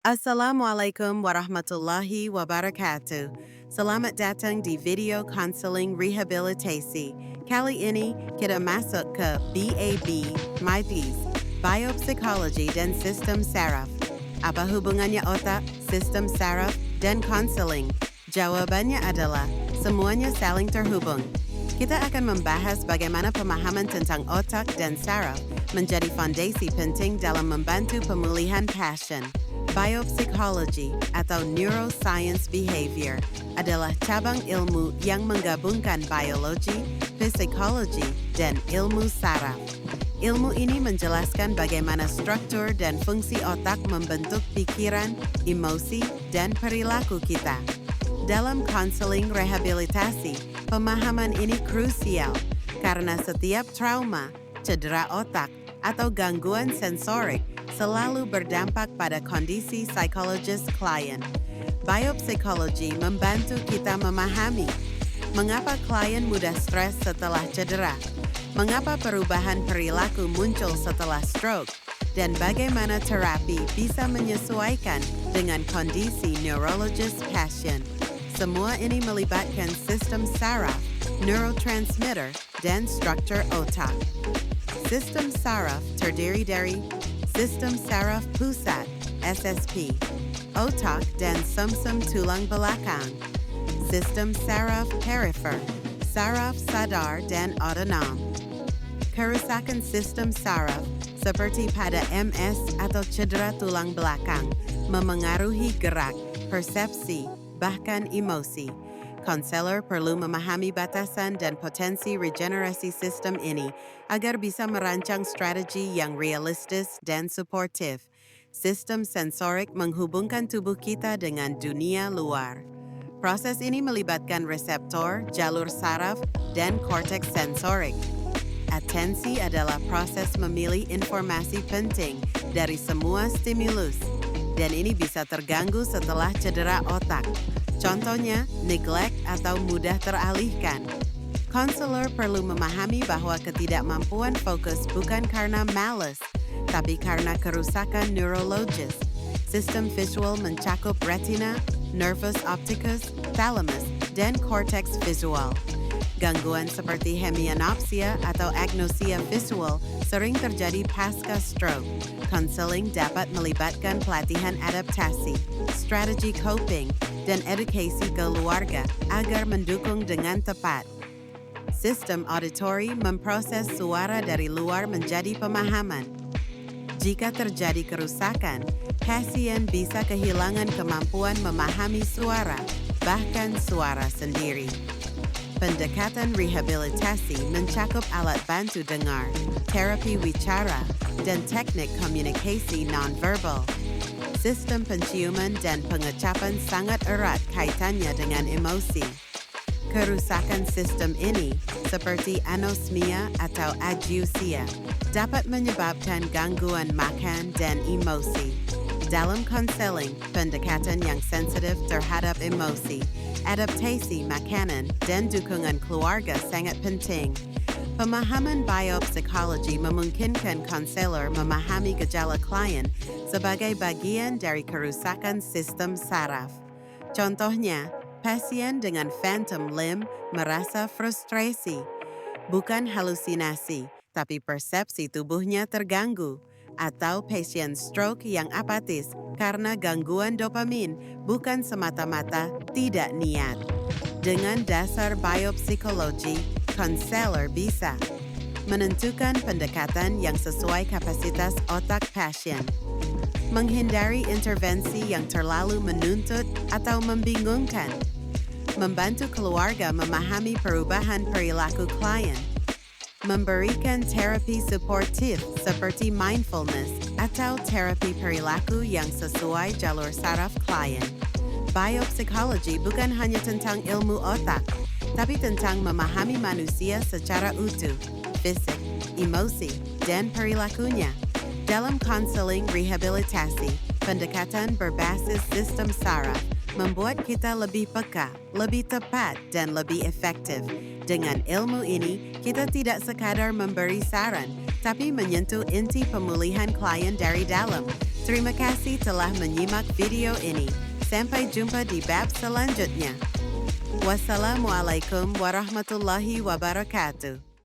Assalamualaikum warahmatullahi wabarakatuh. Selamat datang di video counseling rehabilitasi. Kali ini kita masuk ke BAB, MIPS, Biopsychology dan Sistem Saraf. Apa hubungannya otak, sistem saraf, dan counseling? Jawabannya adalah semuanya saling terhubung. Kita akan membahas bagaimana pemahaman tentang otak dan saraf menjadi fondasi penting dalam membantu pemulihan pasien. Biopsychology atau Neuroscience Behavior adalah cabang ilmu yang menggabungkan biologi, psikologi, dan ilmu saraf. Ilmu ini menjelaskan bagaimana struktur dan fungsi otak membentuk pikiran, emosi, dan perilaku kita. Dalam konseling rehabilitasi, pemahaman ini krusial karena setiap trauma, cedera otak, atau gangguan sensorik selalu berdampak pada kondisi psikologis klien. Biopsikologi membantu kita memahami mengapa klien mudah stres setelah cedera, mengapa perubahan perilaku muncul setelah stroke, dan bagaimana terapi bisa menyesuaikan dengan kondisi neurologis pasien. Semua ini melibatkan sistem saraf, neurotransmitter, dan struktur otak. Sistem saraf terdiri dari Sistem Saraf Pusat (SSP), otak dan sumsum tulang belakang. Sistem Saraf Perifer, saraf sadar dan otonom. Kerusakan sistem saraf seperti pada MS atau cedera tulang belakang memengaruhi gerak, persepsi, bahkan emosi. Konselor perlu memahami batasan dan potensi regenerasi sistem ini agar bisa merancang strategi yang realistis dan suportif. Sistem sensorik menghubungkan tubuh kita dengan dunia luar. Proses ini melibatkan reseptor, jalur saraf, dan korteks sensorik. Atensi adalah proses memilih informasi penting dari semua stimulus, dan ini bisa terganggu setelah cedera otak. Contohnya, neglect atau mudah teralihkan. Konselor perlu memahami bahwa ketidakmampuan fokus bukan karena malas, tapi karena kerusakan neurologis. Sistem visual mencakup retina, nervus opticus, thalamus, dan cortex visual. Gangguan seperti hemianopsia atau agnosia visual sering terjadi pasca stroke. Konseling dapat melibatkan pelatihan adaptasi, strategi coping, dan edukasi keluarga agar mendukung dengan tepat. Sistem auditori memproses suara dari luar menjadi pemahaman. Jika terjadi kerusakan, pasien bisa kehilangan kemampuan memahami suara, bahkan suara sendiri. Pendekatan rehabilitasi mencakup alat bantu dengar, terapi wicara, dan teknik komunikasi nonverbal. Sistem penciuman dan pengecapan sangat erat kaitannya dengan emosi. Kerusakan sistem ini, seperti anosmia atau ageusia, dapat menyebabkan gangguan makan dan emosi. Dalam konseling, pendekatan yang sensitif terhadap emosi, adaptasi makanan, dan dukungan keluarga sangat penting. Pemahaman biopsikologi memungkinkan konselor memahami gejala klien sebagai bagian dari kerusakan sistem saraf. Contohnya, pasien dengan phantom limb merasa frustrasi, bukan halusinasi, tapi persepsi tubuhnya terganggu, atau pasien stroke yang apatis karena gangguan dopamin, bukan semata-mata tidak niat. Dengan dasar biopsikologi, konselor bisa menentukan pendekatan yang sesuai kapasitas otak pasien, menghindari intervensi yang terlalu menuntut atau membingungkan, membantu keluarga memahami perubahan perilaku klien, memberikan terapi suportif seperti mindfulness atau terapi perilaku yang sesuai jalur saraf klien. Biopsikologi bukan hanya tentang ilmu otak, tapi tentang memahami manusia secara utuh, fisik, emosi, dan perilakunya. Dalam konseling rehabilitasi, pendekatan berbasis sistem saraf membuat kita lebih peka, lebih tepat, dan lebih efektif. Dengan ilmu ini, kita tidak sekadar memberi saran, tapi menyentuh inti pemulihan klien dari dalam. Terima kasih telah menyimak video ini. Sampai jumpa di bab selanjutnya. Wassalamualaikum warahmatullahi wabarakatuh.